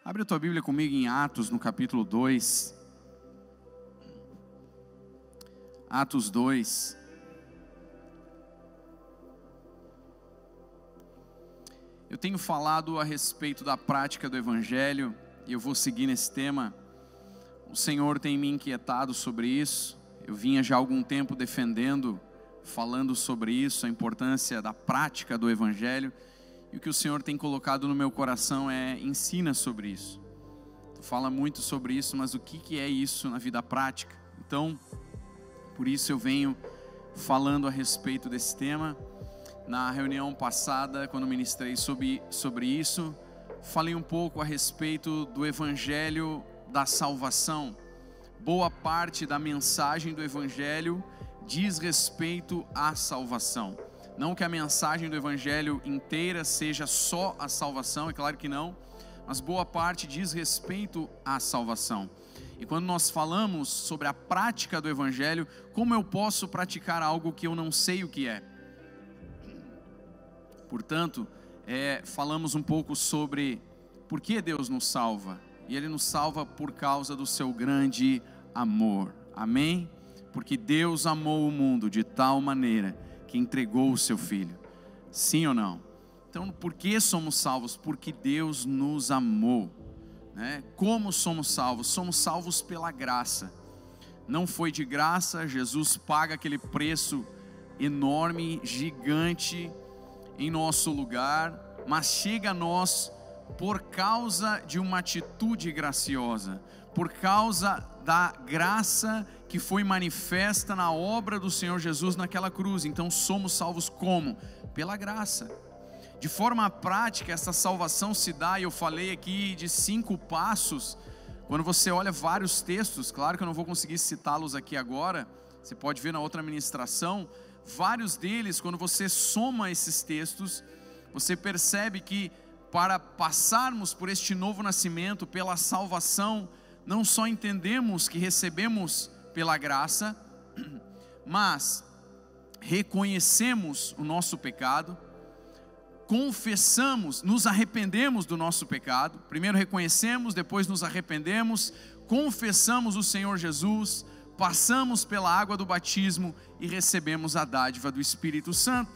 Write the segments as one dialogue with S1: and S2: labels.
S1: Abre a tua Bíblia comigo em Atos, no capítulo 2. Atos 2. Eu tenho falado a respeito da prática do Evangelho e eu vou seguir nesse tema. O Senhor tem me inquietado sobre isso. Eu vinha já há algum tempo defendendo, falando sobre isso, a importância da prática do Evangelho. E o que o Senhor tem colocado no meu coração é: ensina sobre isso. Tu fala muito sobre isso, mas o que é isso na vida prática? Então, por isso eu venho falando a respeito desse tema. Na reunião passada, quando ministrei sobre isso, falei um pouco a respeito do Evangelho da salvação. Boa parte da mensagem do Evangelho diz respeito à salvação. Não que a mensagem do Evangelho inteira seja só a salvação, é claro que não, mas boa parte diz respeito à salvação. E quando nós falamos sobre a prática do Evangelho, como eu posso praticar algo que eu não sei o que é? Portanto, falamos um pouco sobre por que Deus nos salva. E Ele nos salva por causa do seu grande amor. Amém? Porque Deus amou o mundo de tal maneira que entregou o seu Filho. Sim ou não? Então, por que somos salvos? Porque Deus nos amou, né? Como somos salvos? Somos salvos pela graça. Não foi de graça. Jesus paga aquele preço enorme, gigante em nosso lugar, mas chega a nós por causa de uma atitude graciosa, por causa da graça que foi manifesta na obra do Senhor Jesus naquela cruz. Então somos salvos como? Pela graça. De forma prática, essa salvação se dá, e eu falei aqui de 5 passos. Quando você olha vários textos, claro que eu não vou conseguir citá-los aqui agora, você pode ver na outra ministração, vários deles, quando você soma esses textos, você percebe que para passarmos por este novo nascimento, pela salvação, não só entendemos que recebemos pela graça, mas reconhecemos o nosso pecado, confessamos, nos arrependemos do nosso pecado. Primeiro reconhecemos, depois nos arrependemos, confessamos o Senhor Jesus, passamos pela água do batismo e recebemos a dádiva do Espírito Santo.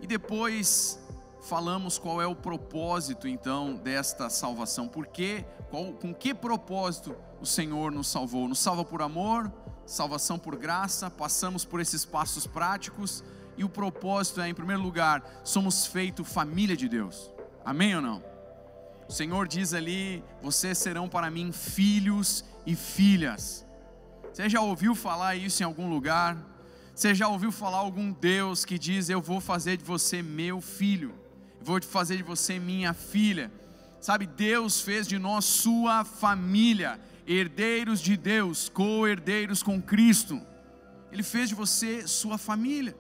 S1: E depois falamos qual é o propósito então desta salvação. Por quê? Com que propósito o Senhor nos salvou? Nos salva por amor, salvação por graça. Passamos por esses passos práticos. E o propósito é, em primeiro lugar, somos feitos família de Deus. Amém ou não? O Senhor diz ali: vocês serão para mim filhos e filhas. Você já ouviu falar isso em algum lugar? Você já ouviu falar algum Deus que diz: eu vou fazer de você meu filho, vou fazer de você minha filha? Sabe, Deus fez de nós sua família, herdeiros de Deus, co-herdeiros com Cristo. Ele fez de você sua família.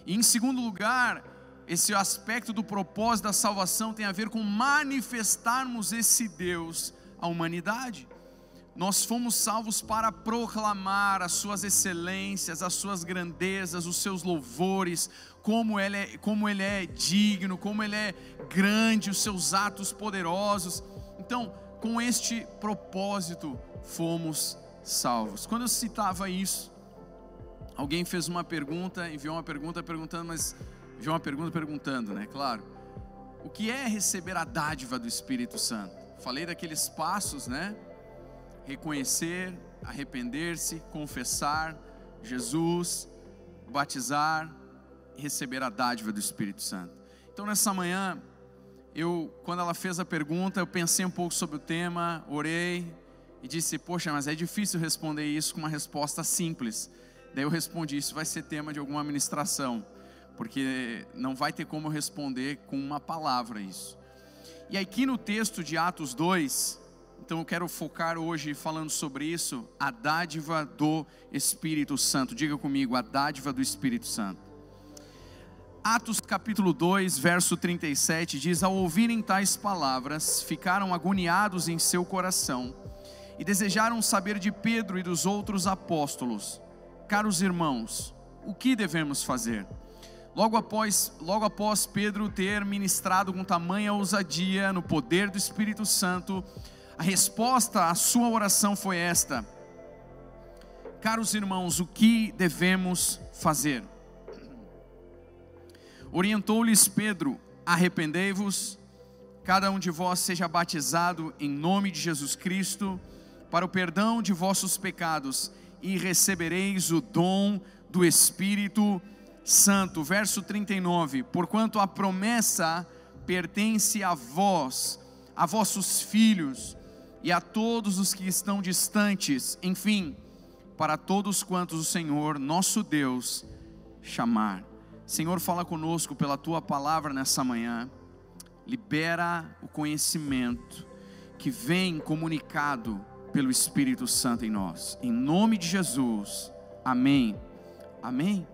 S1: E em segundo lugar, esse aspecto do propósito da salvação tem a ver com manifestarmos esse Deus à humanidade. Nós fomos salvos para proclamar as suas excelências, as suas grandezas, os seus louvores, como Ele é digno, como Ele é grande, os seus atos poderosos. Então, com este propósito, fomos salvos. Quando eu citava isso, alguém fez uma pergunta, enviou uma pergunta perguntando, né? Claro, o que é receber a dádiva do Espírito Santo? Falei daqueles passos, né? Reconhecer, arrepender-se, confessar Jesus, batizar e receber a dádiva do Espírito Santo. Então nessa manhã, quando ela fez a pergunta, eu pensei um pouco sobre o tema, orei e disse: poxa, mas é difícil responder isso com uma resposta simples. Daí eu respondi: isso vai ser tema de alguma ministração, porque não vai ter como eu responder com uma palavra isso. E aqui no texto de Atos 2, então eu quero focar hoje falando sobre isso, a dádiva do Espírito Santo. Diga comigo: a dádiva do Espírito Santo. Atos capítulo 2, verso 37 diz: ao ouvirem tais palavras, ficaram agoniados em seu coração e desejaram saber de Pedro e dos outros apóstolos: caros irmãos, o que devemos fazer? logo após Pedro ter ministrado com tamanha ousadia no poder do Espírito Santo, a resposta à sua oração foi esta: caros irmãos, o que devemos fazer? Orientou-lhes Pedro: arrependei-vos, cada um de vós seja batizado em nome de Jesus Cristo, para o perdão de vossos pecados, e recebereis o dom do Espírito Santo. Verso 39, porquanto a promessa pertence a vós, a vossos filhos, e a todos os que estão distantes, enfim, para todos quantos o Senhor, nosso Deus, chamar. Senhor, fala conosco pela Tua palavra nessa manhã, libera o conhecimento que vem comunicado pelo Espírito Santo em nós, em nome de Jesus, amém, amém.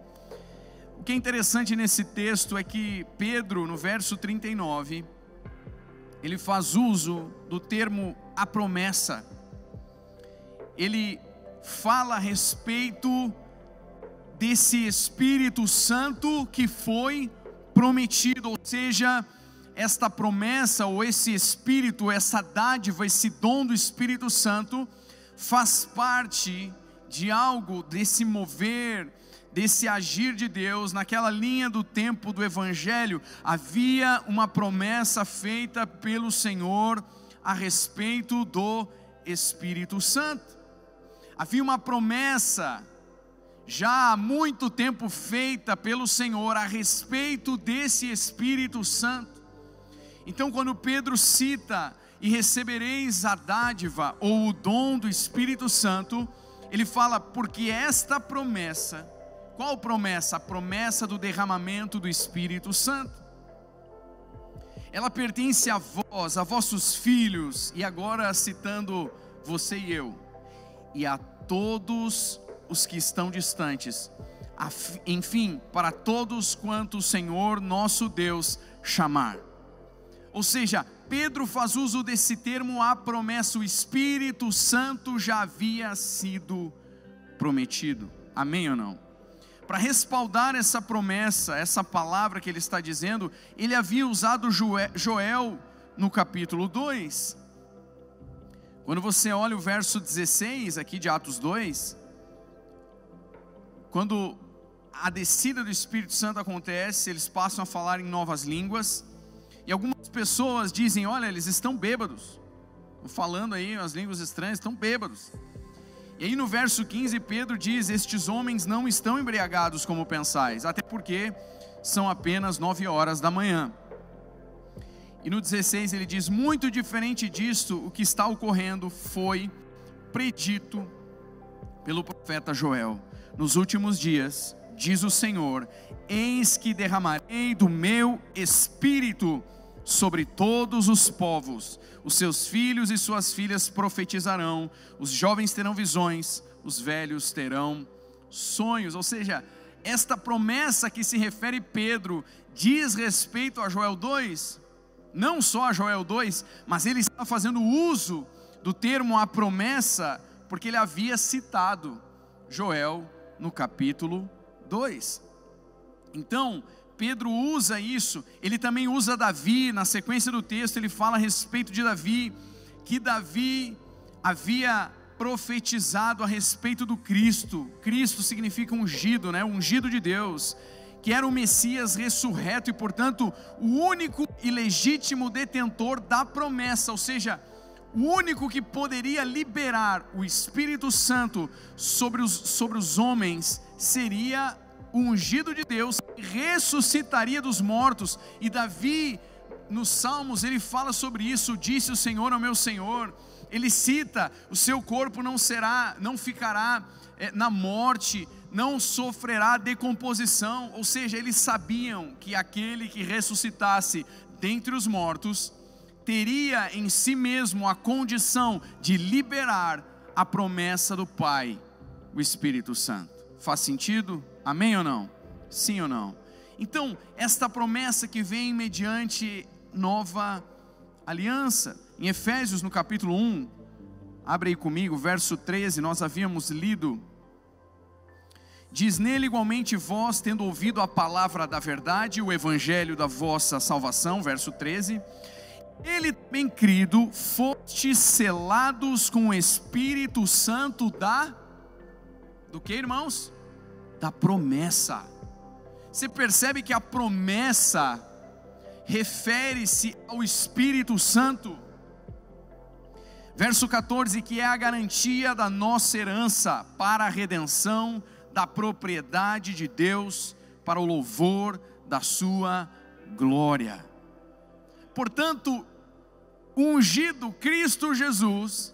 S1: O que é interessante nesse texto é que Pedro, no verso 39, ele faz uso do termo a promessa. Ele fala a respeito desse Espírito Santo que foi prometido, ou seja, esta promessa, ou esse Espírito, essa dádiva, esse dom do Espírito Santo, faz parte de algo, desse mover, desse agir de Deus. Naquela linha do tempo do Evangelho, havia uma promessa feita pelo Senhor a respeito do Espírito Santo. Havia uma promessa já há muito tempo feita pelo Senhor a respeito desse Espírito Santo. Então, quando Pedro cita e recebereis a dádiva ou o dom do Espírito Santo, ele fala porque esta promessa, qual promessa? A promessa do derramamento do Espírito Santo. Ela pertence a vós, a vossos filhos, e agora citando você e eu, e a todos os que estão distantes, enfim, para todos quanto o Senhor nosso Deus chamar. Ou seja, Pedro faz uso desse termo a promessa. O Espírito Santo já havia sido prometido, amém ou não? Para respaldar essa promessa, essa palavra que ele está dizendo, ele havia usado Joel no capítulo 2. Quando você olha o verso 16 aqui de Atos 2, quando a descida do Espírito Santo acontece, eles passam a falar em novas línguas, e algumas pessoas dizem: olha, eles estão bêbados, falando aí as línguas estranhas, estão bêbados. E aí no verso 15 Pedro diz: estes homens não estão embriagados como pensais, até porque são apenas 9 horas da manhã. E no 16 ele diz: muito diferente disto, o que está ocorrendo foi predito pelo profeta Joel. Nos últimos dias, diz o Senhor, eis que derramarei do meu Espírito sobre todos os povos, os seus filhos e suas filhas profetizarão, os jovens terão visões, os velhos terão sonhos. Ou seja, esta promessa que se refere Pedro diz respeito a Joel 2, não só a Joel 2, mas ele está fazendo uso do termo a promessa, porque ele havia citado Joel no capítulo 2. Então Pedro usa isso. Ele também usa Davi. Na sequência do texto ele fala a respeito de Davi, que Davi havia profetizado a respeito do Cristo. Cristo significa ungido, né? Ungido de Deus, que era o Messias ressurreto e portanto o único e legítimo detentor da promessa, ou seja, o único que poderia liberar o Espírito Santo sobre os homens seria o ungido de Deus, que ressuscitaria dos mortos. E Davi, nos Salmos, ele fala sobre isso: disse o Senhor ao meu Senhor. Ele cita: o seu corpo não ficará na morte, não sofrerá decomposição. Ou seja, eles sabiam que aquele que ressuscitasse dentre os mortos teria em si mesmo a condição de liberar a promessa do Pai, o Espírito Santo. Faz sentido? Amém ou não? Sim ou não? Então, esta promessa que vem mediante nova aliança, em Efésios no capítulo 1, abre aí comigo, verso 13, nós havíamos lido Diz nele igualmente vós, tendo ouvido a palavra da verdade, o evangelho da vossa salvação, verso 13, ele também crido, fostes selados com o Espírito Santo do que, irmãos? Da promessa. Você percebe que a promessa refere-se ao Espírito Santo. Verso 14, que é a garantia da nossa herança para a redenção da propriedade de Deus, para o louvor da sua glória. Portanto, o ungido Cristo Jesus,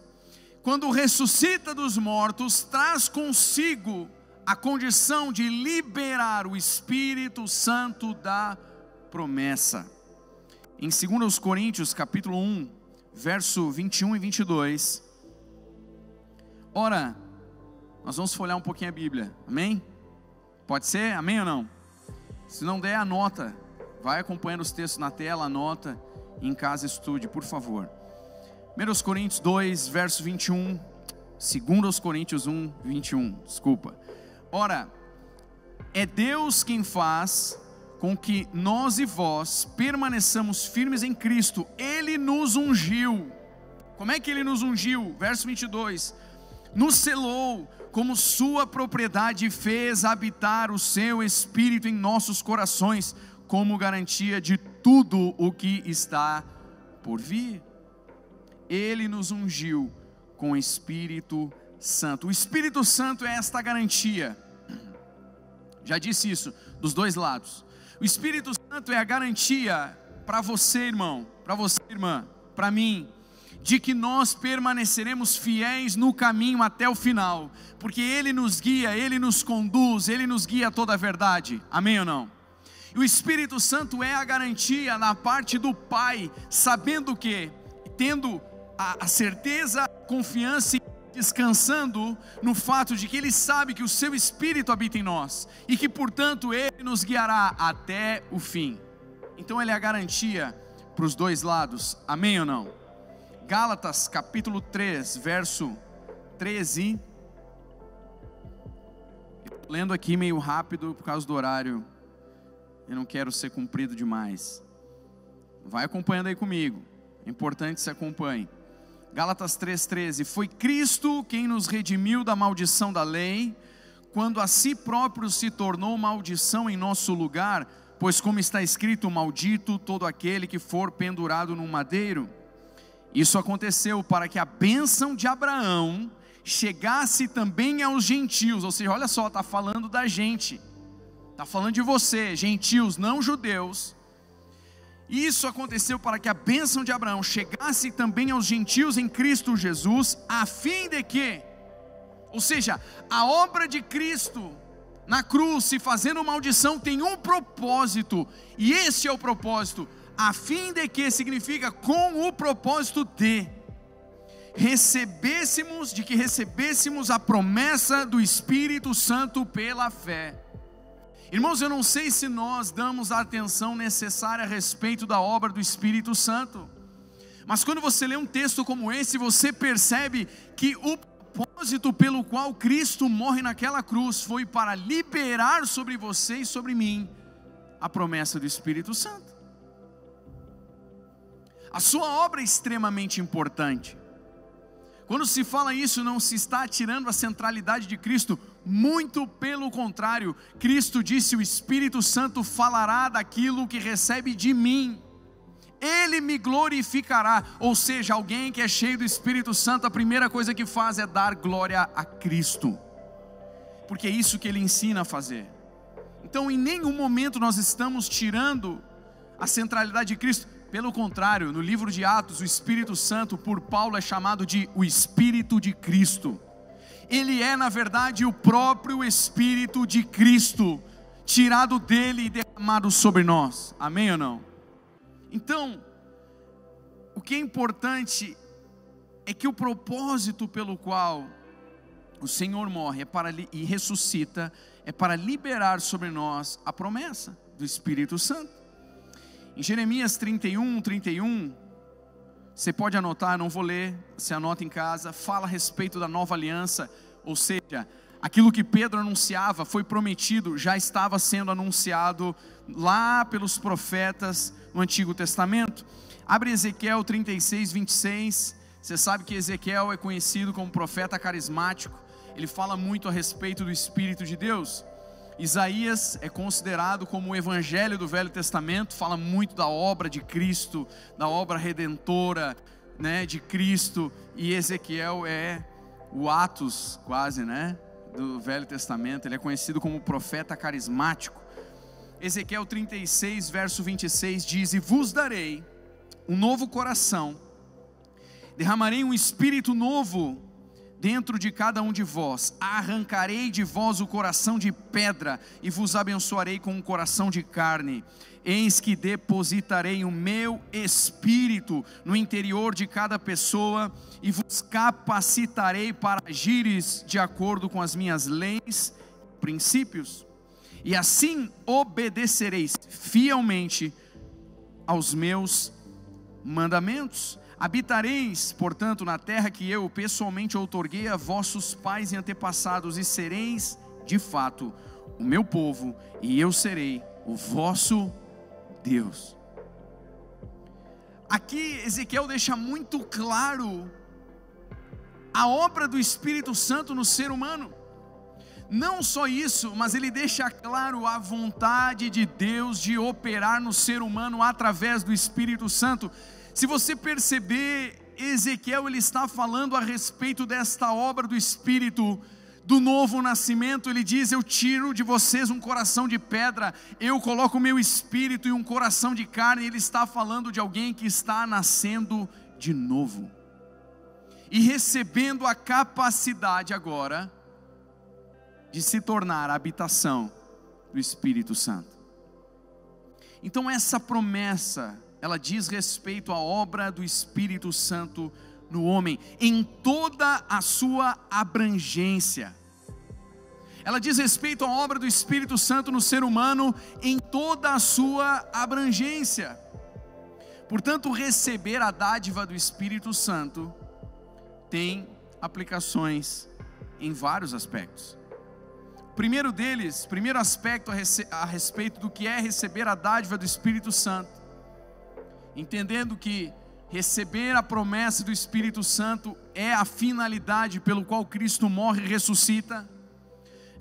S1: quando ressuscita dos mortos, traz consigo a condição de liberar o Espírito Santo da promessa. Em 2 Coríntios capítulo 1, verso 21 e 22, ora, nós vamos folhear um pouquinho a Bíblia, amém? Pode ser? Amém ou não? Se não der, anota, vai acompanhando os textos na tela, anota, em casa estude, por favor. 1 Coríntios 2, verso 21, 2 Coríntios 1, 21, desculpa. Ora, é Deus quem faz com que nós e vós permaneçamos firmes em Cristo. Ele nos ungiu. Como é que Ele nos ungiu? Verso 22, nos selou como sua propriedade e fez habitar o seu Espírito em nossos corações, como garantia de tudo o que está por vir. Ele nos ungiu com o Espírito Santo. O Espírito Santo é esta garantia. Já disse isso, dos dois lados. O Espírito Santo é a garantia para você, irmão, para você, irmã, para mim, de que nós permaneceremos fiéis no caminho até o final, porque Ele nos guia, Ele nos conduz, Ele nos guia a toda a verdade, amém ou não? E o Espírito Santo é a garantia na parte do Pai, sabendo que, tendo a certeza, a confiança e descansando no fato de que Ele sabe que o seu Espírito habita em nós, e que portanto Ele nos guiará até o fim. Então Ele é a garantia para os dois lados, amém ou não? Gálatas capítulo 3, verso 13, lendo aqui meio rápido por causa do horário, eu não quero ser comprido demais, vai acompanhando aí comigo, é importante que você acompanhe. Gálatas 3,13, foi Cristo quem nos redimiu da maldição da lei, quando a si próprio se tornou maldição em nosso lugar, pois como está escrito, maldito todo aquele que for pendurado no madeiro. Isso aconteceu para que a bênção de Abraão chegasse também aos gentios, ou seja, olha só, está falando da gente, está falando de você, gentios, não judeus. Isso aconteceu para que a bênção de Abraão chegasse também aos gentios em Cristo Jesus, a fim de que, ou seja, a obra de Cristo na cruz, se fazendo maldição, tem um propósito, e esse é o propósito, a fim de que significa com o propósito de que recebêssemos a promessa do Espírito Santo pela fé. Irmãos, eu não sei se nós damos a atenção necessária a respeito da obra do Espírito Santo, mas quando você lê um texto como esse, você percebe que o propósito pelo qual Cristo morre naquela cruz foi para liberar sobre você e sobre mim a promessa do Espírito Santo. A sua obra é extremamente importante. Quando se fala isso, não se está tirando a centralidade de Cristo, muito pelo contrário. Cristo disse, o Espírito Santo falará daquilo que recebe de mim, Ele me glorificará. Ou seja, alguém que é cheio do Espírito Santo, a primeira coisa que faz é dar glória a Cristo, porque é isso que Ele ensina a fazer. Então em nenhum momento nós estamos tirando a centralidade de Cristo. Pelo contrário, no livro de Atos, o Espírito Santo, por Paulo, é chamado de o Espírito de Cristo. Ele é, na verdade, o próprio Espírito de Cristo, tirado dele e derramado sobre nós. Amém ou não? Então, o que é importante é que o propósito pelo qual o Senhor morre e ressuscita é para liberar sobre nós a promessa do Espírito Santo. Em Jeremias 31, você pode anotar, não vou ler, você anota em casa, fala a respeito da nova aliança, ou seja, Aquilo que Pedro anunciava foi prometido, já estava sendo anunciado lá pelos profetas no Antigo Testamento. Abre Ezequiel 36, 26. Você sabe que Ezequiel é conhecido como profeta carismático. Ele fala muito a respeito do Espírito de Deus. Isaías é considerado como o evangelho do Velho Testamento, fala muito da obra de Cristo, da obra redentora, né, de Cristo. E Ezequiel é o Atos, quase, né, do Velho Testamento. Ele é conhecido como profeta carismático. Ezequiel 36, verso 26 diz: e vos darei um novo coração, derramarei um espírito novo dentro de cada um de vós, arrancarei de vós o coração de pedra e vos abençoarei com um coração de carne. Eis que depositarei o meu espírito no interior de cada pessoa e vos capacitarei para agires de acordo com as minhas leis, princípios, e assim obedecereis fielmente aos meus mandamentos. Habitareis, portanto, na terra que eu pessoalmente outorguei a vossos pais e antepassados, e sereis, de fato, o meu povo, e eu serei o vosso Deus. Aqui Ezequiel deixa muito claro a obra do Espírito Santo no ser humano. Não só isso, mas ele deixa claro a vontade de Deus de operar no ser humano através do Espírito Santo. Se você perceber, Ezequiel ele está falando a respeito desta obra do Espírito, do novo nascimento. Ele diz: eu tiro de vocês um coração de pedra, eu coloco o meu espírito e um coração de carne. Ele está falando de alguém que está nascendo de novo e recebendo a capacidade agora de se tornar a habitação do Espírito Santo. Então essa promessa, ela diz respeito à obra do Espírito Santo no homem, em toda a sua abrangência. Ela diz respeito à obra do Espírito Santo no ser humano, em toda a sua abrangência. Portanto, receber a dádiva do Espírito Santo tem aplicações em vários aspectos. Primeiro deles, primeiro aspecto a respeito do que é receber a dádiva do Espírito Santo, entendendo que receber a promessa do Espírito Santo é a finalidade pelo qual Cristo morre e ressuscita.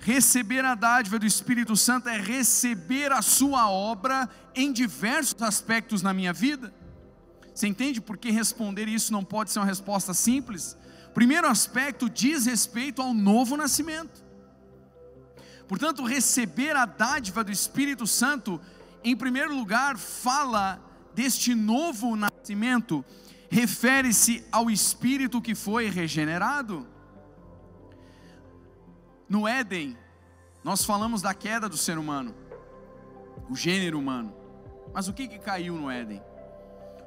S1: Receber a dádiva do Espírito Santo é receber a sua obra em diversos aspectos na minha vida. Você entende por que responder isso não pode ser uma resposta simples? Primeiro aspecto diz respeito ao novo nascimento. Portanto, receber a dádiva do Espírito Santo, em primeiro lugar, fala deste novo nascimento, refere-se ao Espírito que foi regenerado. No Éden, nós falamos da queda do ser humano, o gênero humano. Mas o que caiu no Éden?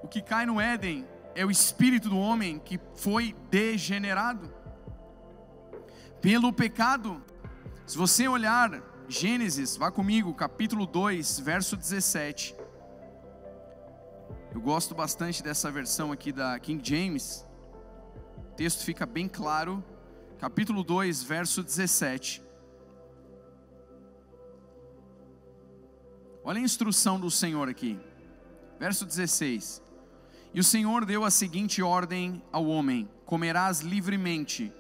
S1: O que cai no Éden é o espírito do homem que foi degenerado pelo pecado. Se você olhar Gênesis, vá comigo, capítulo 2, verso 17. Eu gosto bastante dessa versão aqui da King James. O texto fica bem claro. Capítulo 2, verso 17. Olha a instrução do Senhor aqui. Verso 16. E o Senhor deu a seguinte ordem ao homem: comerás livremente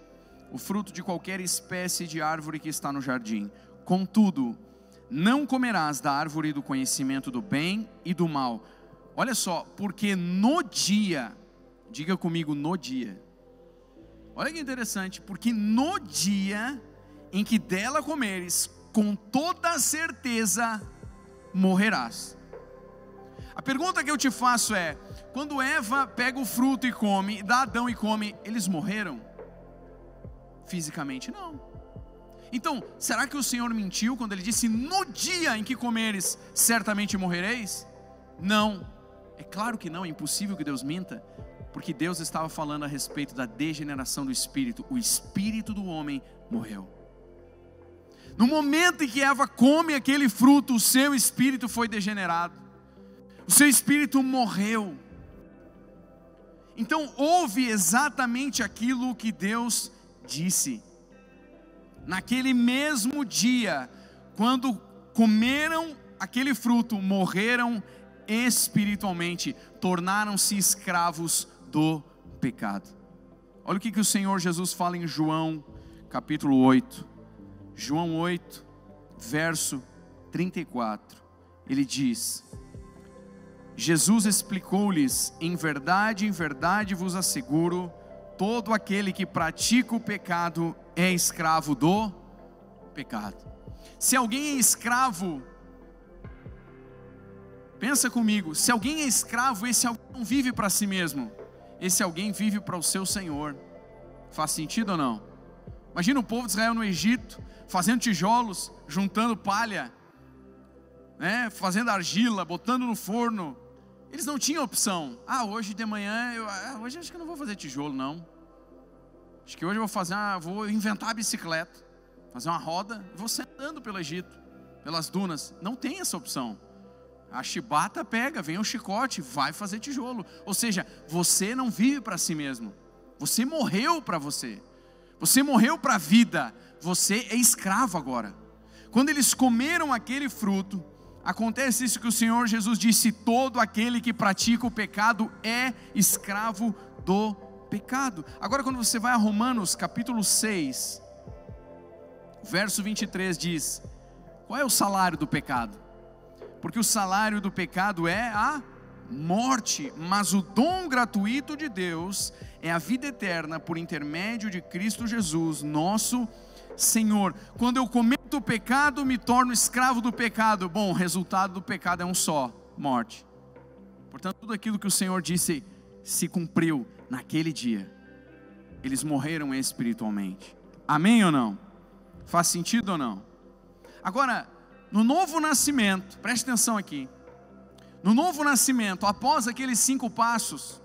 S1: o fruto de qualquer espécie de árvore que está no jardim. Contudo, não comerás da árvore do conhecimento do bem e do mal. Olha só, porque no dia, diga comigo, no dia. Olha que interessante, porque no dia em que dela comeres, com toda certeza morrerás. A pergunta que eu te faço é: quando Eva pega o fruto e come, dá Adão e come, eles morreram? Fisicamente não. Então, será que o Senhor mentiu quando Ele disse: no dia em que comeres, certamente morrereis? Não, é claro que não, é impossível que Deus minta, porque Deus estava falando a respeito da degeneração do espírito. O espírito do homem morreu. No momento em que Eva come aquele fruto, o seu espírito foi degenerado, o seu espírito morreu. Então houve exatamente aquilo que Deus disse. naquele mesmo dia, quando comeram aquele fruto, morreram espiritualmente, tornaram-se escravos do pecado. Olha o que o Senhor Jesus fala em João capítulo 8, João 8, verso 34, ele diz: Jesus explicou-lhes: em verdade vos asseguro, todo aquele que pratica o pecado é escravo do pecado. Se alguém é escravo, pensa comigo, se alguém é escravo, esse alguém não vive para si mesmo, esse alguém vive para o seu Senhor. Faz sentido ou não? Imagina o povo de Israel no Egito, fazendo tijolos, juntando palha, né, fazendo argila, botando no forno. Eles não tinham opção. Hoje de manhã, hoje acho que eu não vou fazer tijolo não. Acho que hoje eu vou inventar a bicicleta, fazer uma roda, vou sair andando pelo Egito, pelas dunas. Não tem essa opção. A chibata pega, vem o chicote, vai fazer tijolo. Ou seja, você não vive para si mesmo. Você morreu para você. Você morreu para a vida. Você é escravo agora. Quando eles comeram aquele fruto, acontece isso que o Senhor Jesus disse: todo aquele que pratica o pecado é escravo do pecado. Agora, quando você vai a Romanos capítulo 6, verso 23, diz: qual é o salário do pecado? Porque o salário do pecado é a morte, mas o dom gratuito de Deus é a vida eterna por intermédio de Cristo Jesus, nosso Senhor. Quando eu cometo o pecado, me torno escravo do pecado. Bom, o resultado do pecado é um só: morte. Portanto, tudo aquilo que o Senhor disse se cumpriu naquele dia. Eles morreram espiritualmente. Amém ou não? Faz sentido ou não? Agora, no novo nascimento, preste atenção aqui. No novo nascimento, após aqueles 5 passos: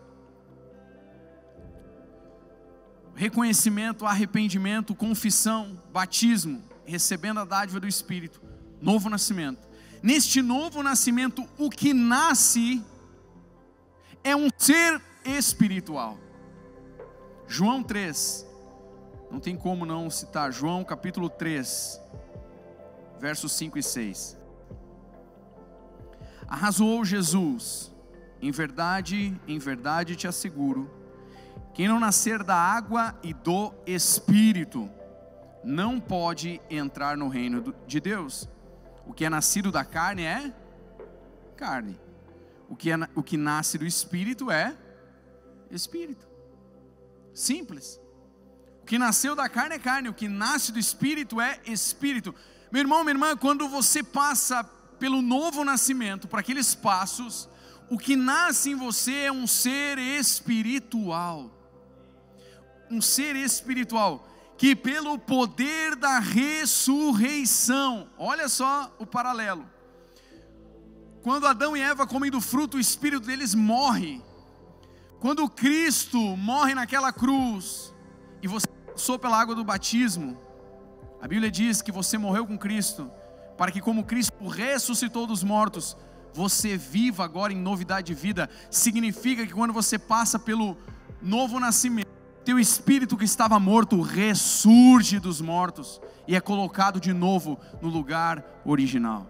S1: reconhecimento, arrependimento, confissão, batismo, recebendo a dádiva do Espírito, novo nascimento. Neste novo nascimento, o que nasce é um ser espiritual. João 3, não tem como não citar, João capítulo 3, versos 5 e 6. Arrazoou Jesus: em verdade te asseguro, quem não nascer da água e do Espírito não pode entrar no reino de Deus. O que é nascido da carne é carne, o que nasce do Espírito é Espírito. Simples. O que nasceu da carne é carne, o que nasce do Espírito é Espírito. Meu irmão, minha irmã, quando você passa pelo novo nascimento, por aqueles passos, o que nasce em você é um ser espiritual. Um ser espiritual, que pelo poder da ressurreição, olha só o paralelo. Quando Adão e Eva comem do fruto, o espírito deles morre. Quando Cristo morre naquela cruz, e você passou pela água do batismo, a Bíblia diz que você morreu com Cristo, para que como Cristo ressuscitou dos mortos, você viva agora em novidade de vida. Significa que quando você passa pelo novo nascimento, teu espírito que estava morto ressurge dos mortos e é colocado de novo no lugar original.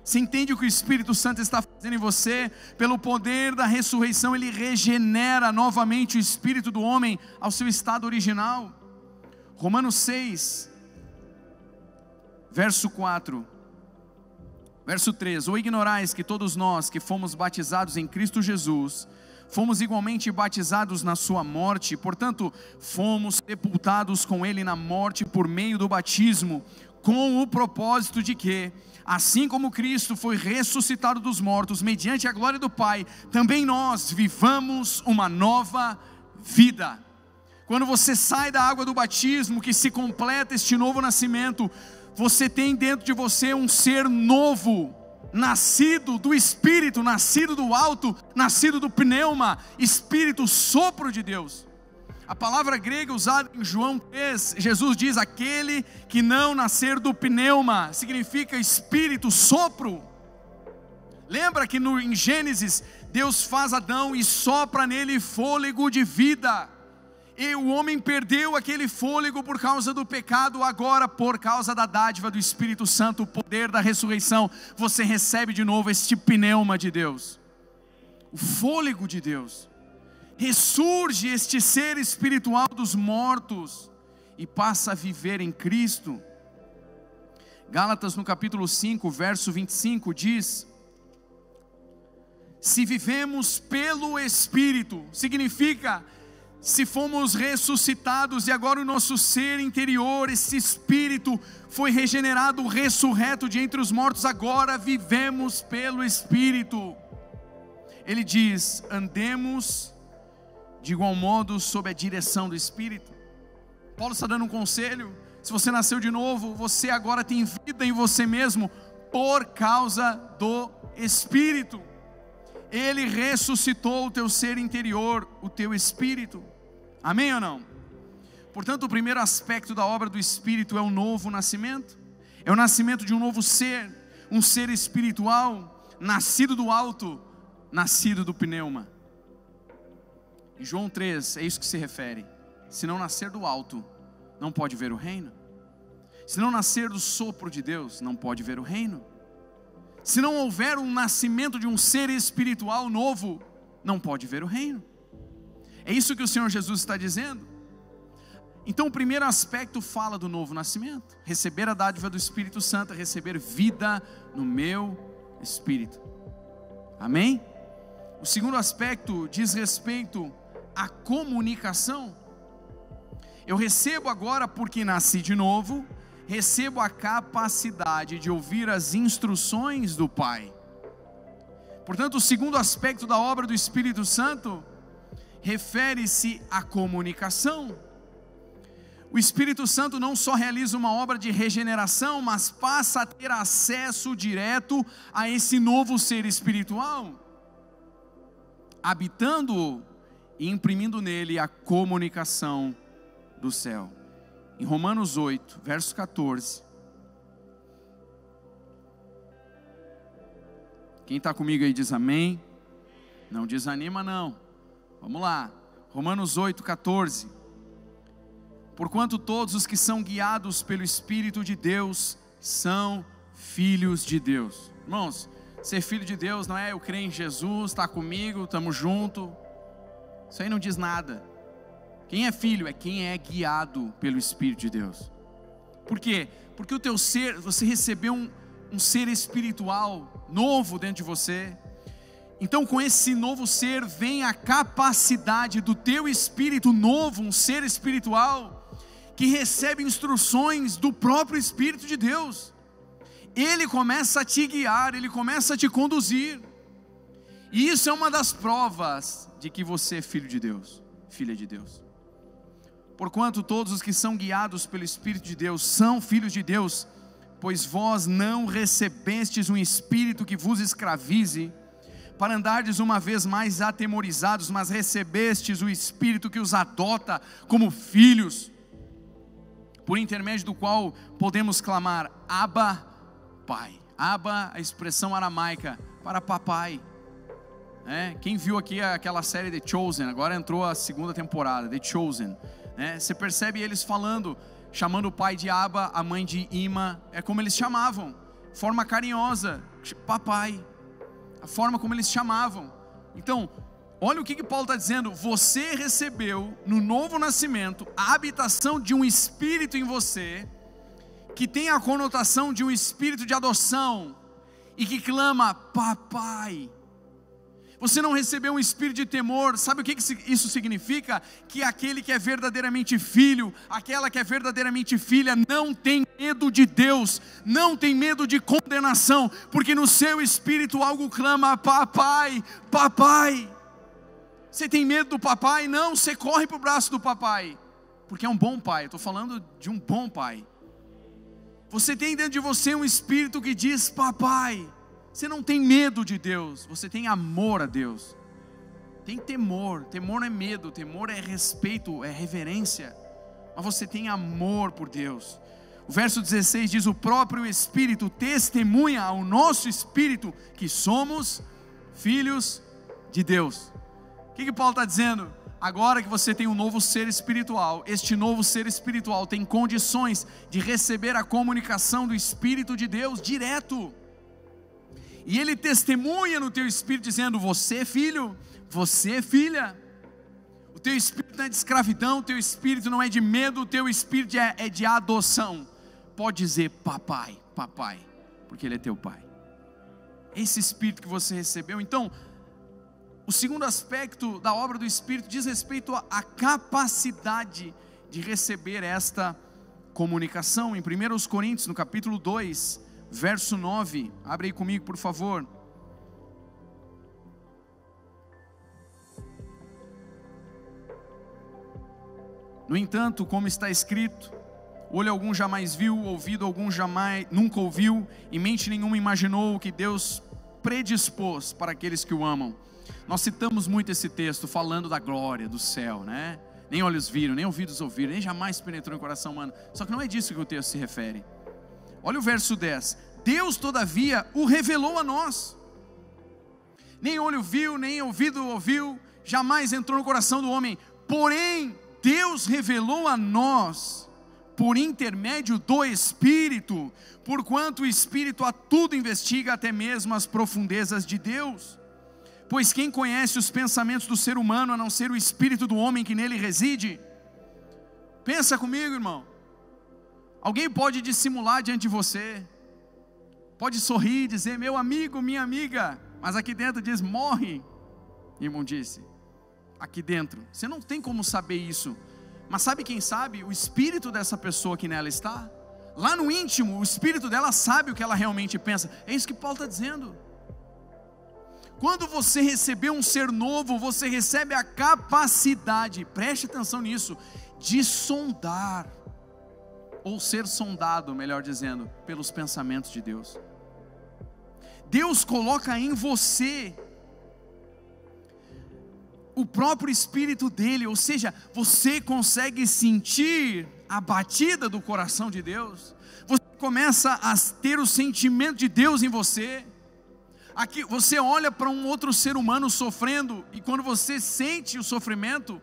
S1: Você entende o que o Espírito Santo está fazendo em você? Pelo poder da ressurreição, ele regenera novamente o espírito do homem ao seu estado original. Romanos 6, verso 4, verso 3: ou ignorais que todos nós que fomos batizados em Cristo Jesus, fomos igualmente batizados na sua morte, portanto, fomos sepultados com ele na morte por meio do batismo, com o propósito de que, assim como Cristo foi ressuscitado dos mortos, mediante a glória do Pai, também nós vivamos uma nova vida. Quando você sai da água do batismo, que se completa este novo nascimento, você tem dentro de você um ser novo, nascido do Espírito, nascido do alto, nascido do pneuma, Espírito, sopro de Deus. A palavra grega usada em João 3, Jesus diz: aquele que não nascer do pneuma, significa Espírito, sopro. Lembra que em Gênesis, Deus faz Adão e sopra nele fôlego de vida. E o homem perdeu aquele fôlego por causa do pecado. Agora, por causa da dádiva do Espírito Santo, o poder da ressurreição, você recebe de novo este pneuma de Deus, o fôlego de Deus. Ressurge este ser espiritual dos mortos e passa a viver em Cristo. Gálatas no capítulo 5, verso 25 diz: se vivemos pelo Espírito, significa, se fomos ressuscitados e agora o nosso ser interior, esse Espírito foi regenerado, ressurreto de entre os mortos, agora vivemos pelo Espírito. Ele diz: andemos de igual modo sob a direção do Espírito. Paulo está dando um conselho: se você nasceu de novo, você agora tem vida em você mesmo por causa do Espírito. Ele ressuscitou o teu ser interior, o teu espírito. Amém ou não? Portanto, o primeiro aspecto da obra do Espírito é o novo nascimento. É o nascimento de um novo ser, um ser espiritual, nascido do alto, nascido do pneuma. Em João 3, é isso que se refere. Se não nascer do alto, não pode ver o reino. Se não nascer do sopro de Deus, não pode ver o reino. Se não houver um nascimento de um ser espiritual novo, não pode ver o reino. É isso que o Senhor Jesus está dizendo. Então o primeiro aspecto fala do novo nascimento. Receber a dádiva do Espírito Santo, receber vida no meu espírito. Amém? O segundo aspecto diz respeito à comunicação. Eu recebo agora, porque nasci de novo, recebo a capacidade de ouvir as instruções do Pai. Portanto, o segundo aspecto da obra do Espírito Santo refere-se à comunicação. O Espírito Santo não só realiza uma obra de regeneração, mas passa a ter acesso direto a esse novo ser espiritual, habitando-o e imprimindo nele a comunicação do céu. Em Romanos 8, verso 14. Quem está comigo aí diz amém. Não desanima não. Vamos lá. Romanos 8, 14. Porquanto todos os que são guiados pelo Espírito de Deus são filhos de Deus. Irmãos, ser filho de Deus não é eu crer em Jesus, está comigo, estamos juntos. Isso aí não diz nada. Quem é filho é quem é guiado pelo Espírito de Deus. Por quê? Porque o teu ser, você recebeu um ser espiritual novo dentro de você. Então com esse novo ser vem a capacidade do teu espírito novo, um ser espiritual, que recebe instruções do próprio Espírito de Deus. Ele começa a te guiar, ele começa a te conduzir. E isso é uma das provas de que você é filho de Deus, filha de Deus. Porquanto todos os que são guiados pelo Espírito de Deus são filhos de Deus, pois vós não recebestes um espírito que vos escravize, para andardes uma vez mais atemorizados, mas recebestes o Espírito que os adota como filhos, por intermédio do qual podemos clamar, Abba, Pai. Abba, a expressão aramaica para papai. Quem viu aqui aquela série The Chosen, agora entrou a segunda temporada, The Chosen. Você percebe eles falando, chamando o pai de Abba, a mãe de Ima, é como eles chamavam, forma carinhosa, papai, a forma como eles chamavam. Então, olha o que Paulo está dizendo: você recebeu no novo nascimento a habitação de um espírito em você, que tem a conotação de um espírito de adoção, e que clama, papai. Você não recebeu um espírito de temor. Sabe o que isso significa? Que aquele que é verdadeiramente filho, aquela que é verdadeiramente filha, não tem medo de Deus, não tem medo de condenação, porque no seu espírito algo clama, papai, papai. Você tem medo do papai? Não, você corre para o braço do papai, porque é um bom pai. Estou falando de um bom pai. Você tem dentro de você um espírito que diz, papai. Você não tem medo de Deus, você tem amor a Deus. Tem temor, temor não é medo, temor é respeito, é reverência. Mas você tem amor por Deus. O verso 16 diz: o próprio Espírito testemunha ao nosso espírito que somos filhos de Deus. O que Paulo está dizendo? agora que você tem um novo ser espiritual, este novo ser espiritual tem condições de receber a comunicação do Espírito de Deus direto. E ele testemunha no teu espírito dizendo: você é filho, você é filha. O teu espírito não é de escravidão, o teu espírito não é de medo, o teu espírito é de adoção. Pode dizer papai, papai, porque ele é teu pai. Esse espírito que você recebeu. Então, o segundo aspecto da obra do Espírito diz respeito à capacidade de receber esta comunicação. Em 1 Coríntios, no capítulo 2, verso 9, abre aí comigo, por favor. No entanto, como está escrito: olho algum jamais viu, ouvido algum nunca ouviu, e mente nenhuma imaginou o que Deus predispôs para aqueles que o amam. Nós citamos muito esse texto falando da glória do céu, né? Nem olhos viram, nem ouvidos ouviram, nem jamais penetrou em coração humano. Só que não é disso que o texto se refere. Olha o verso 10: Deus todavia o revelou a nós. Nem olho viu, nem ouvido ouviu, jamais entrou no coração do homem. Porém, Deus revelou a nós por intermédio do Espírito, porquanto o Espírito a tudo investiga, até mesmo as profundezas de Deus. Pois quem conhece os pensamentos do ser humano, a não ser o Espírito do homem que nele reside? Pensa comigo, irmão. Alguém pode dissimular diante de você, pode sorrir, dizer meu amigo, minha amiga, mas aqui dentro diz morre, imundície. Aqui dentro, você não tem como saber isso. Mas sabe quem sabe? O espírito dessa pessoa que nela está. Lá no íntimo, o espírito dela sabe o que ela realmente pensa. É isso que Paulo está dizendo. Quando você recebeu um ser novo, você recebe a capacidade, preste atenção nisso, de sondar, ou ser sondado, melhor dizendo, pelos pensamentos de Deus. Deus coloca em você o próprio Espírito dele, ou seja, você consegue sentir a batida do coração de Deus, você começa a ter o sentimento de Deus em você. Aqui você olha para um outro ser humano sofrendo, e quando você sente o sofrimento,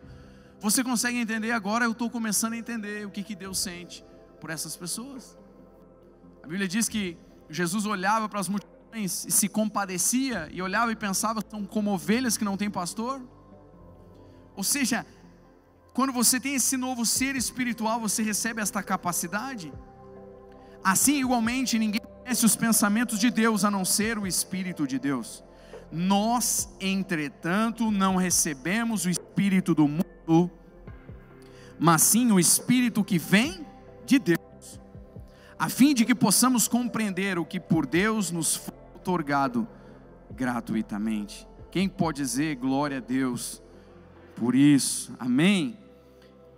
S1: você consegue entender. Agora eu estou começando a entender o que Deus sente por essas pessoas. A Bíblia diz que Jesus olhava para as multidões e se compadecia, e olhava e pensava: são como ovelhas que não têm pastor. Ou seja, quando você tem esse novo ser espiritual, você recebe esta capacidade. Assim, igualmente, ninguém conhece os pensamentos de Deus, a não ser o Espírito de Deus. Nós, entretanto, não recebemos o Espírito do mundo, mas sim o Espírito que vem de Deus, a fim de que possamos compreender o que por Deus nos foi outorgado gratuitamente. Quem pode dizer glória a Deus por isso? Amém?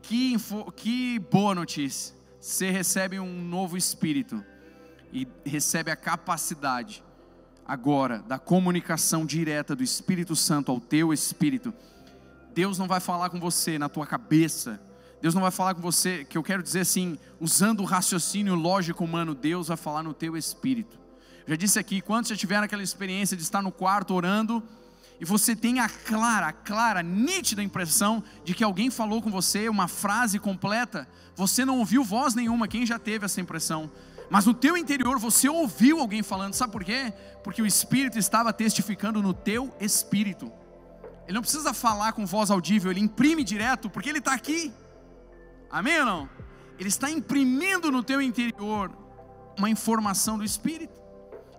S1: Que boa notícia. Você recebe um novo Espírito e recebe a capacidade agora da comunicação direta do Espírito Santo ao teu espírito. Deus não vai falar com você na tua cabeça, Deus não vai falar com você, que eu quero dizer assim, usando o raciocínio lógico humano. Deus vai falar no teu espírito. Eu já disse aqui, quantos já tiveram aquela experiência de estar no quarto orando, e você tem a clara, nítida impressão de que alguém falou com você uma frase completa, você não ouviu voz nenhuma? Quem já teve essa impressão? Mas no teu interior você ouviu alguém falando. Sabe por quê? Porque o Espírito estava testificando no teu espírito. Ele não precisa falar com voz audível, ele imprime direto, porque ele está aqui. Amém ou não? Ele está imprimindo no teu interior uma informação do Espírito.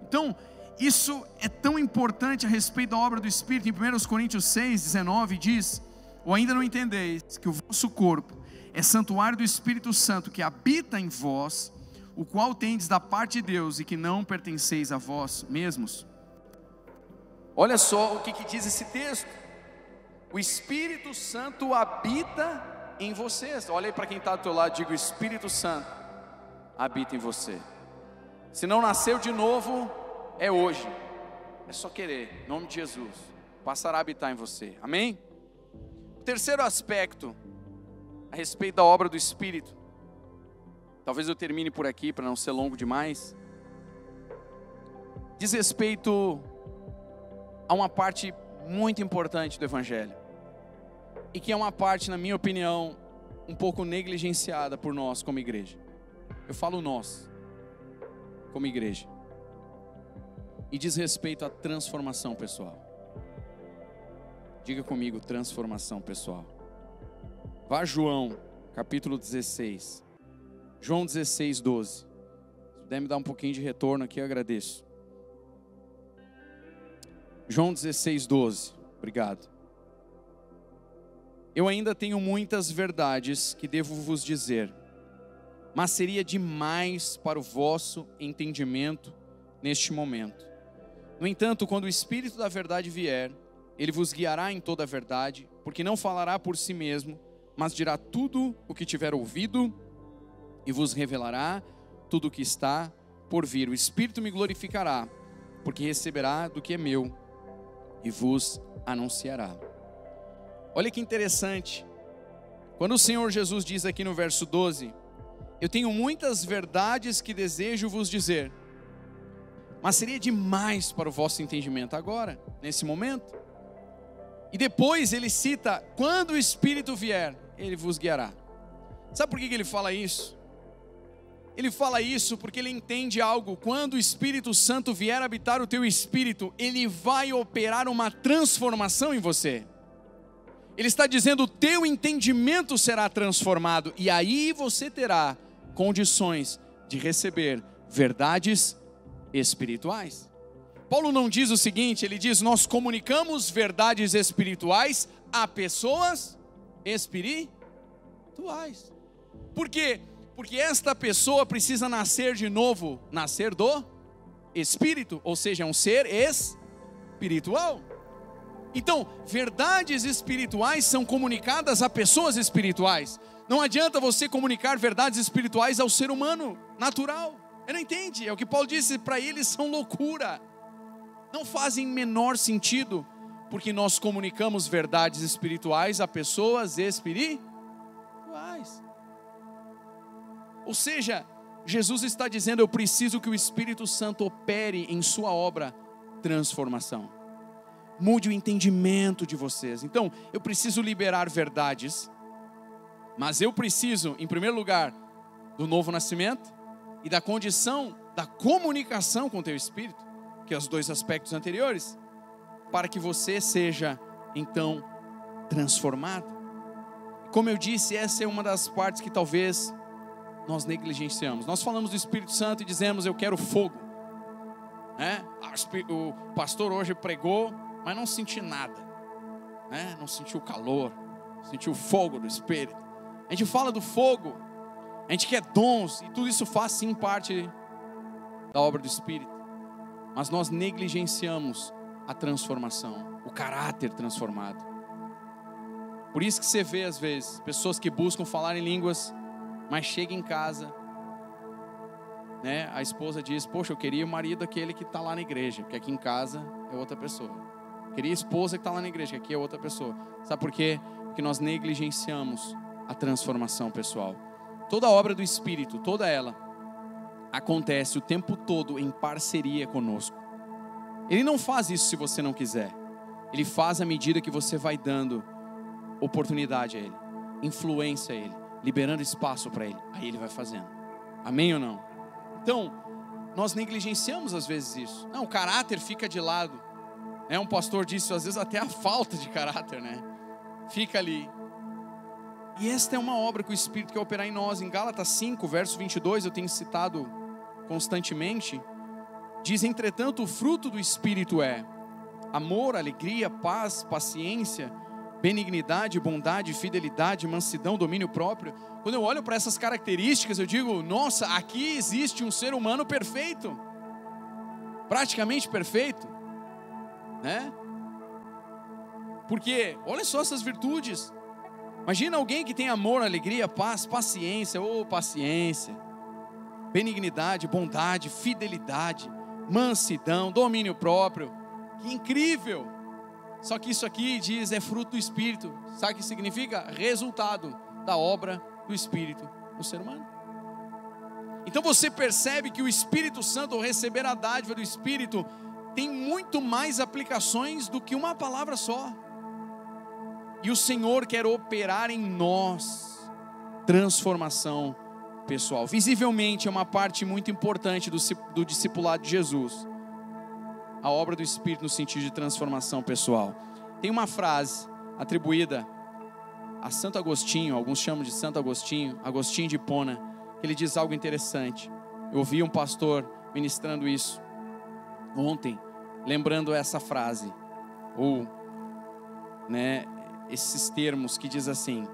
S1: Então, isso é tão importante a respeito da obra do Espírito. Em 1 Coríntios 6, 19 diz: ou ainda não entendeis que o vosso corpo é santuário do Espírito Santo que habita em vós, o qual tendes da parte de Deus, e que não pertenceis a vós mesmos. Olha só o que diz esse texto: o Espírito Santo habita em vocês. Olha aí para quem está do teu lado, diga: o Espírito Santo habita em você. Se não nasceu de novo, é hoje, é só querer, em nome de Jesus, passará a habitar em você. Amém? O terceiro aspecto a respeito da obra do Espírito, talvez eu termine por aqui para não ser longo demais, diz respeito a uma parte muito importante do Evangelho. e que é uma parte, na minha opinião, um pouco negligenciada por nós como igreja. Eu falo nós, como igreja. E diz respeito à transformação pessoal. Diga comigo, transformação pessoal. Vá a João, capítulo 16. João 16, 12. Se puder me dar um pouquinho de retorno aqui, eu agradeço. João 16, 12. Obrigado. Eu ainda tenho muitas verdades que devo vos dizer, mas seria demais para o vosso entendimento neste momento. No entanto, quando o Espírito da verdade vier, ele vos guiará em toda a verdade, porque não falará por si mesmo, mas dirá tudo o que tiver ouvido e vos revelará tudo o que está por vir. O Espírito me glorificará, porque receberá do que é meu e vos anunciará. Olha que interessante. Quando o Senhor Jesus diz aqui no verso 12, eu tenho muitas verdades que desejo vos dizer, mas seria demais para o vosso entendimento agora, nesse momento. E depois ele cita, quando o Espírito vier, ele vos guiará. Sabe por que ele fala isso? Ele fala isso porque ele entende algo. Quando o Espírito Santo vier habitar o teu espírito, ele vai operar uma transformação em você. Ele está dizendo, o teu entendimento será transformado, e aí você terá condições de receber verdades espirituais. Paulo não diz o seguinte, ele diz, nós comunicamos verdades espirituais a pessoas espirituais. Por quê? Porque esta pessoa precisa nascer de novo, nascer do Espírito, ou seja, é um ser espiritual. Então, verdades espirituais são comunicadas a pessoas espirituais. Não adianta você comunicar verdades espirituais ao ser humano natural. Ele não entende, é o que Paulo disse, para eles são loucura. Não fazem menor sentido, porque nós comunicamos verdades espirituais a pessoas espirituais. Ou seja, Jesus está dizendo, eu preciso que o Espírito Santo opere em sua obra transformação. Mude o entendimento de vocês. Então, eu preciso liberar verdades, mas eu preciso, em primeiro lugar, do novo nascimento e da condição da comunicação com o teu espírito, que é os dois aspectos anteriores, para que você seja, então, transformado. Como eu disse, essa é uma das partes que talvez nós negligenciamos. Nós falamos do Espírito Santo e dizemos, eu quero fogo, né? O pastor hoje pregou, mas não senti nada, né? Não senti o calor, senti o fogo do Espírito. A gente fala do fogo, a gente quer dons, e tudo isso faz sim parte da obra do Espírito, mas nós negligenciamos a transformação, o caráter transformado. Por isso que você vê às vezes, pessoas que buscam falar em línguas, mas chega em casa, né? A esposa diz, poxa, eu queria o marido aquele que está lá na igreja, porque aqui em casa é outra pessoa. Queria a esposa que está lá na igreja, que aqui é outra pessoa. Sabe por quê? Porque nós negligenciamos a transformação pessoal. Toda a obra do Espírito, toda ela, acontece o tempo todo em parceria conosco. Ele não faz isso se você não quiser. Ele faz à medida que você vai dando oportunidade a Ele, influência a Ele, liberando espaço para Ele. Aí Ele vai fazendo. Amém ou não? Então, nós negligenciamos às vezes isso. Não, o caráter fica de lado. Um pastor disse, às vezes até a falta de caráter, né? Fica ali. E esta é uma obra que o Espírito quer operar em nós. Em Gálatas 5, verso 22, eu tenho citado constantemente. Diz, entretanto, o fruto do Espírito é amor, alegria, paz, paciência, benignidade, bondade, fidelidade, mansidão, domínio próprio. Quando eu olho para essas características, eu digo, nossa, aqui existe um ser humano perfeito. Praticamente perfeito. Né? Porque, olha só essas virtudes. Imagina alguém que tem amor, alegria, paz, paciência, paciência, benignidade, bondade, fidelidade, mansidão, domínio próprio. Que incrível! Só que isso aqui diz, é fruto do Espírito. Sabe o que significa? Resultado da obra do Espírito no ser humano. Então você percebe que o Espírito Santo, ao receber a dádiva do Espírito, tem muito mais aplicações do que uma palavra só. E o Senhor quer operar em nós transformação pessoal. Visivelmente é uma parte muito importante do discipulado de Jesus, a obra do Espírito no sentido de transformação pessoal. Tem uma frase atribuída a Santo Agostinho, alguns chamam de Santo Agostinho, Agostinho de Hipona, que ele diz algo interessante. Eu ouvi um pastor ministrando isso ontem, lembrando essa frase, ou esses termos que diz assim: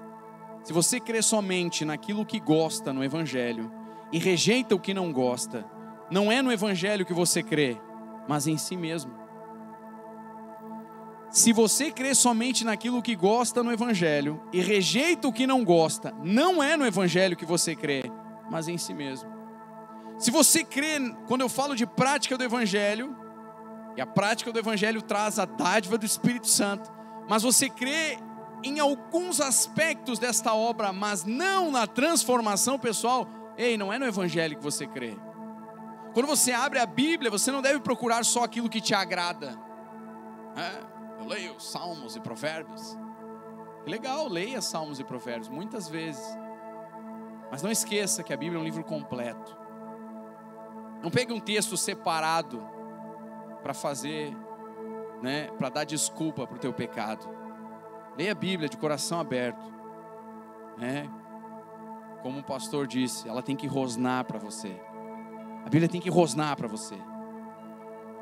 S1: se você crê somente naquilo que gosta no Evangelho e rejeita o que não gosta, não é no Evangelho que você crê, mas em si mesmo. Se você crê somente naquilo que gosta no Evangelho e rejeita o que não gosta, não é no Evangelho que você crê, mas em si mesmo. Se você crê, quando eu falo de prática do Evangelho, e a prática do Evangelho traz a dádiva do Espírito Santo, mas você crê em alguns aspectos desta obra, mas não na transformação pessoal, não é no Evangelho que você crê. Quando você abre a Bíblia, você não deve procurar só aquilo que te agrada. Eu leio Salmos e Provérbios. Que legal, leia Salmos e Provérbios muitas vezes. Mas não esqueça que a Bíblia é um livro completo. Não pegue um texto separado para fazer, para dar desculpa para o teu pecado. Leia a Bíblia de coração aberto. Como o pastor disse, ela tem que rosnar para você. A Bíblia tem que rosnar para você.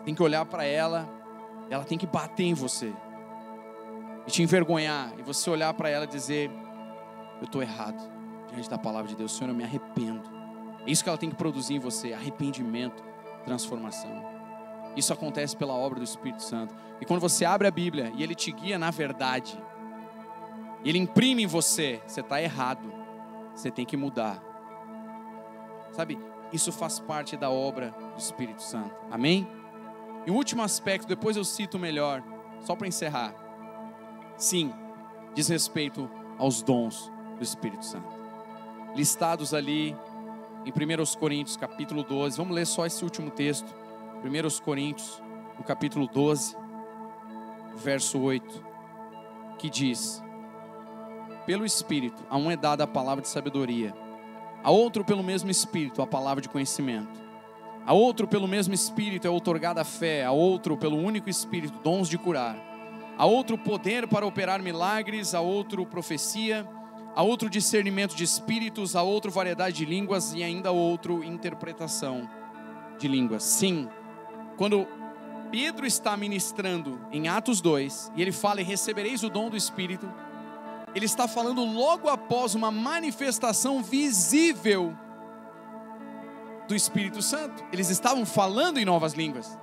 S1: Tem que olhar para ela, ela tem que bater em você e te envergonhar, e você olhar para ela e dizer: eu estou errado diante da palavra de Deus, Senhor, eu me arrependo. É isso que ela tem que produzir em você: arrependimento, transformação. Isso acontece pela obra do Espírito Santo. E quando você abre a Bíblia e Ele te guia na verdade, e Ele imprime em você: você está errado, você tem que mudar. Sabe, isso faz parte da obra do Espírito Santo. Amém? E o último aspecto, depois eu cito melhor, só para encerrar. Sim, diz respeito aos dons do Espírito Santo, listados ali em 1 Coríntios capítulo 12. Vamos ler só esse último texto. 1 Coríntios, no capítulo 12, verso 8, que diz: pelo Espírito a um é dada a palavra de sabedoria, a outro pelo mesmo Espírito a palavra de conhecimento, a outro pelo mesmo Espírito é outorgada a fé, a outro pelo único Espírito dons de curar, a outro poder para operar milagres, a outro profecia, a outro discernimento de espíritos, a outro variedade de línguas e ainda a outro interpretação de línguas. Sim, quando Pedro está ministrando em Atos 2 e ele fala: e recebereis o dom do Espírito, ele está falando logo após uma manifestação visível do Espírito Santo. Eles estavam falando em novas línguas.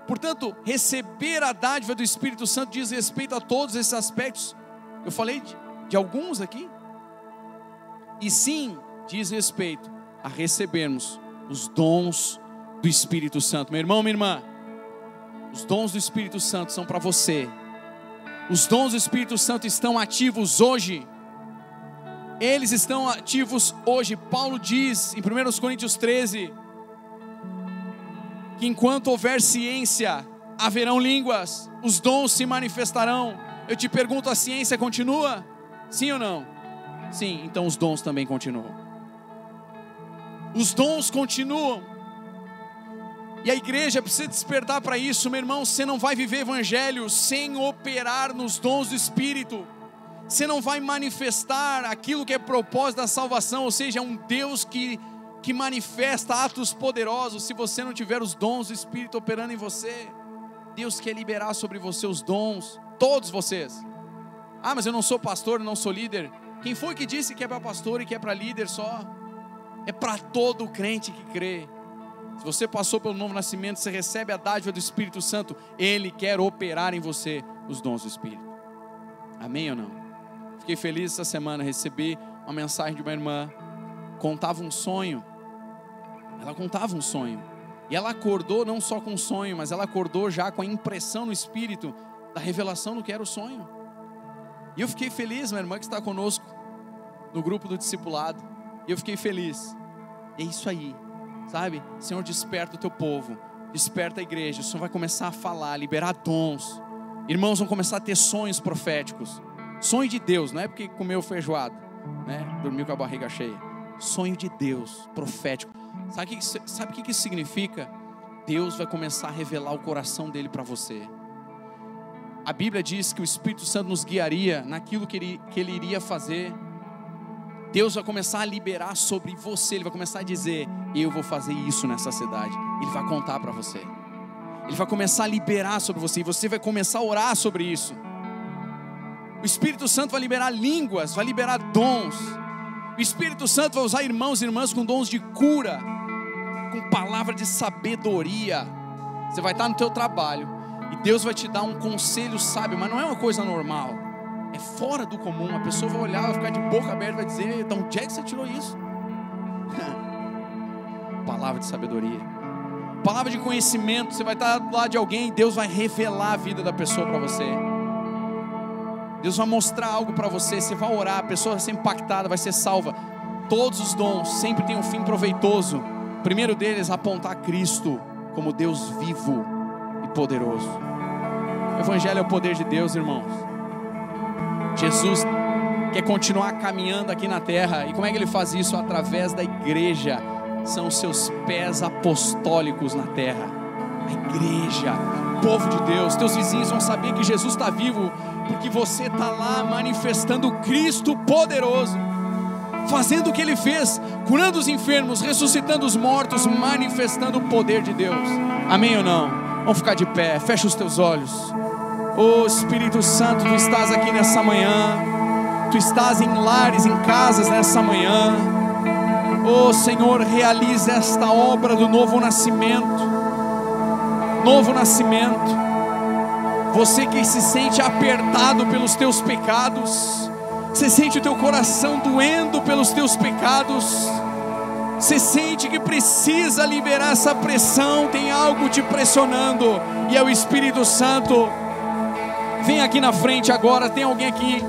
S1: Portanto, receber a dádiva do Espírito Santo diz respeito a todos esses aspectos. Eu falei de alguns aqui. E sim, diz respeito a recebermos os dons do Espírito Santo. Meu irmão, minha irmã, os dons do Espírito Santo são para você. Os dons do Espírito Santo estão ativos hoje. Eles estão ativos hoje. Paulo diz em 1 Coríntios 13 que enquanto houver ciência, haverão línguas, os dons se manifestarão. Eu te pergunto, a ciência continua? Sim ou não? Sim, então os dons também continuam. Os dons continuam. E a igreja precisa despertar para isso, meu irmão. Você não vai viver evangelho sem operar nos dons do Espírito. Você não vai manifestar aquilo que é propósito da salvação, ou seja, um Deus que manifesta atos poderosos, se você não tiver os dons do Espírito operando em você. Deus quer liberar sobre você os dons, todos vocês. Ah, mas eu não sou pastor, eu não sou líder. Quem foi que disse que é para pastor e que é para líder só? É para todo crente que crê. Se você passou pelo novo nascimento, você recebe a dádiva do Espírito Santo, Ele quer operar em você os dons do Espírito. Amém ou não? Fiquei feliz essa semana, recebi uma mensagem de uma irmã, contava um sonho. Ela contava um sonho, e ela acordou não só com um sonho, mas ela acordou já com a impressão no Espírito da revelação do que era o sonho. E eu fiquei feliz, minha irmã que está conosco no grupo do discipulado, e eu fiquei feliz. É isso aí, sabe? Senhor, desperta o teu povo, desperta a igreja. O Senhor vai começar a falar, liberar dons. Irmãos vão começar a ter sonhos proféticos.
S2: Sonho de Deus, não é porque comeu feijoada, né? Dormiu com a barriga cheia. Sonho de Deus, profético. Sabe o que isso significa? Deus vai começar a revelar o coração dele para você. A Bíblia diz que o Espírito Santo nos guiaria naquilo que ele iria fazer. Deus vai começar a liberar sobre você. Ele vai começar a dizer: eu vou fazer isso nessa cidade. Ele vai contar para você. Ele vai começar a liberar sobre você. E você vai começar a orar sobre isso. O Espírito Santo vai liberar línguas, vai liberar dons. O Espírito Santo vai usar irmãos e irmãs com dons de cura, com palavra de sabedoria. Você vai estar no teu trabalho e Deus vai te dar um conselho sábio, mas não é uma coisa normal, é fora do comum. A pessoa vai olhar, vai ficar de boca aberta, vai dizer: então onde é que você tirou isso? Palavra de sabedoria, palavra de conhecimento. Você vai estar do lado de alguém e Deus vai revelar a vida da pessoa para você. Deus vai mostrar algo para você, você vai orar, a pessoa vai ser impactada, vai ser salva. Todos os dons sempre têm um fim proveitoso. O primeiro deles é apontar a Cristo como Deus vivo e poderoso. O Evangelho é o poder de Deus, irmãos. Jesus quer continuar caminhando aqui na terra. E como é que Ele faz isso? Através da igreja. São os seus pés apostólicos na terra. A igreja, o povo de Deus. Teus vizinhos vão saber que Jesus está vivo, porque você está lá manifestando Cristo poderoso, fazendo o que Ele fez, curando os enfermos, ressuscitando os mortos, manifestando o poder de Deus. Amém ou não? Vamos ficar de pé, fecha os teus olhos. Oh Espírito Santo, Tu estás aqui nessa manhã, Tu estás em lares, em casas nessa manhã. Oh Senhor, realiza esta obra do novo nascimento. Novo nascimento. Você que se sente apertado pelos teus pecados, você sente o teu coração doendo pelos teus pecados, você sente que precisa liberar essa pressão, tem algo te pressionando, e é o Espírito Santo. Vem aqui na frente agora, tem alguém aqui,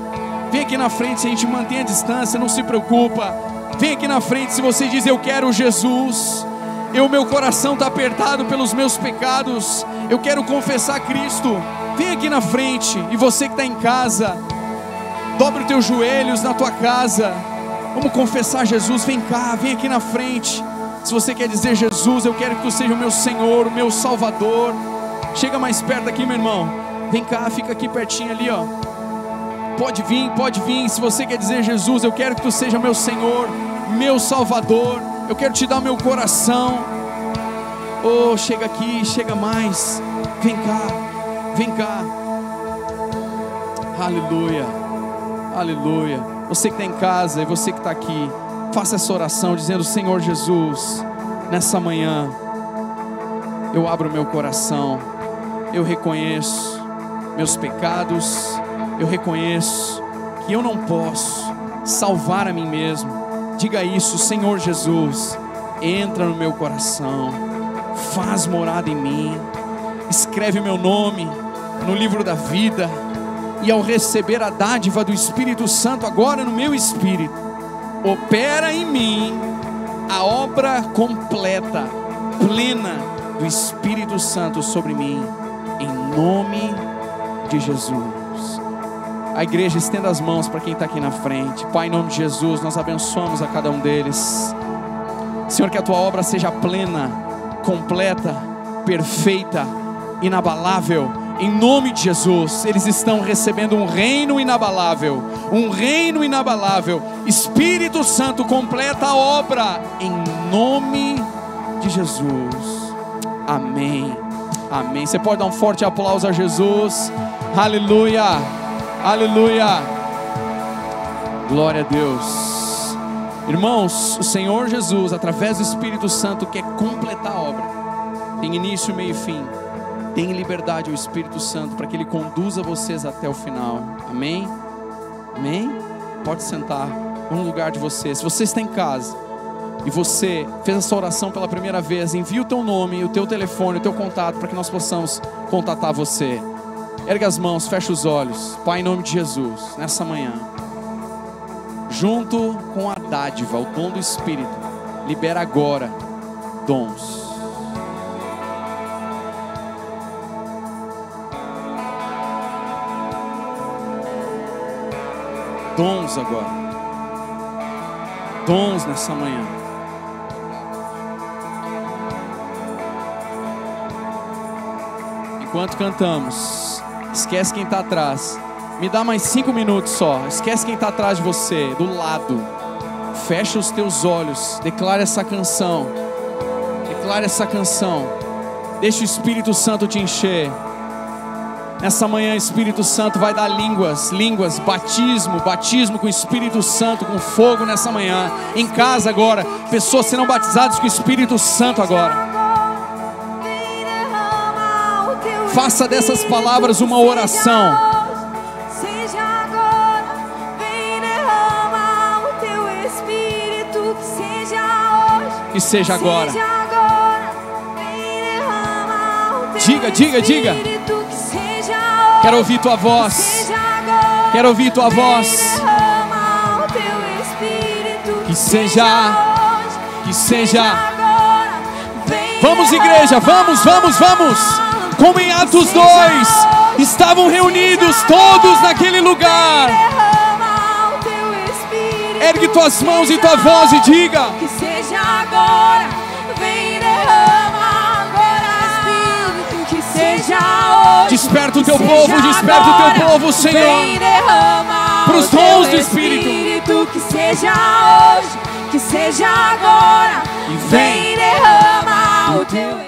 S2: vem aqui na frente. Se a gente mantém a distância, não se preocupa, vem aqui na frente. Se você diz: eu quero Jesus, meu coração está apertado pelos meus pecados, eu quero confessar Cristo, vem aqui na frente. E você que está em casa, dobre os teus joelhos na tua casa, vamos confessar Jesus. Vem cá, vem aqui na frente. Se você quer dizer: Jesus, eu quero que Tu seja o meu Senhor, o meu Salvador, chega mais perto aqui, meu irmão. Vem cá, fica aqui pertinho ali, ó. Pode vir, pode vir. Se você quer dizer: Jesus, eu quero que Tu seja meu Senhor, meu Salvador, eu quero Te dar meu coração. Oh, chega aqui, chega mais. Vem cá, vem cá. Aleluia, aleluia. Você que está em casa e você que está aqui, faça essa oração dizendo: Senhor Jesus, nessa manhã eu abro meu coração, eu reconheço meus pecados, eu reconheço que eu não posso salvar a mim mesmo. Diga isso: Senhor Jesus, entra no meu coração, faz morada em mim, escreve meu nome no livro da vida, e ao receber a dádiva do Espírito Santo agora no meu espírito, opera em mim a obra completa, plena do Espírito Santo sobre mim, em nome de Jesus. A igreja estenda as mãos para quem está aqui na frente. Pai, em nome de Jesus, nós abençoamos a cada um deles. Senhor, que a Tua obra seja plena, completa, perfeita, inabalável. Em nome de Jesus, eles estão recebendo um reino inabalável, um reino inabalável. Espírito Santo, completa a obra, em nome de Jesus. Amém, amém. Você pode dar um forte aplauso a Jesus. Aleluia, aleluia, glória a Deus. Irmãos, o Senhor Jesus, através do Espírito Santo, quer completar a obra. Tem início, meio e fim. Tem liberdade o Espírito Santo para que Ele conduza vocês até o final. Amém? Amém? Pode sentar no lugar de você. Se você está em casa e você fez essa oração pela primeira vez, envie o teu nome, o teu telefone, o teu contato, para que nós possamos contatar você. Erga as mãos, fecha os olhos. Pai, em nome de Jesus, nessa manhã, junto com a dádiva, o dom do Espírito, libera agora dons. Dons agora. Dons nessa manhã. Enquanto cantamos, esquece quem está atrás. Me dá mais 5 minutos só. Esquece quem está atrás de você, do lado. Fecha os teus olhos. Declare essa canção. Declare essa canção. Deixa o Espírito Santo te encher. Nessa manhã, o Espírito Santo vai dar línguas, batismo com o Espírito Santo, com fogo nessa manhã. Em casa agora, pessoas serão batizadas com o Espírito Santo agora. Faça dessas palavras uma oração.
S3: Seja agora, vem derrama o teu Espírito, que seja hoje,
S2: Que seja agora.
S3: seja agora, vem derrama o teu
S2: Diga, diga, diga.
S3: Espírito, que seja hoje,
S2: Quero ouvir tua voz.
S3: seja agora,
S2: Quero ouvir tua voz.
S3: vem derrama o teu Espírito,
S2: Que seja,
S3: hoje,
S2: que seja.
S3: agora, vem
S2: Vamos, igreja, vamos. Como em Atos 2, estavam reunidos todos naquele lugar.
S3: derrama o teu Espírito,
S2: Ergue tuas mãos e tua voz e diga:
S3: que seja agora, vem derrama agora, Espírito, que seja hoje,
S2: desperta o teu
S3: que
S2: povo,
S3: seja
S2: desperta o teu
S3: agora,
S2: povo, Senhor.
S3: vem derrama
S2: Pros
S3: o teu
S2: dons do Espírito.
S3: que seja hoje, que seja agora,
S2: E vem.
S3: derrama o teu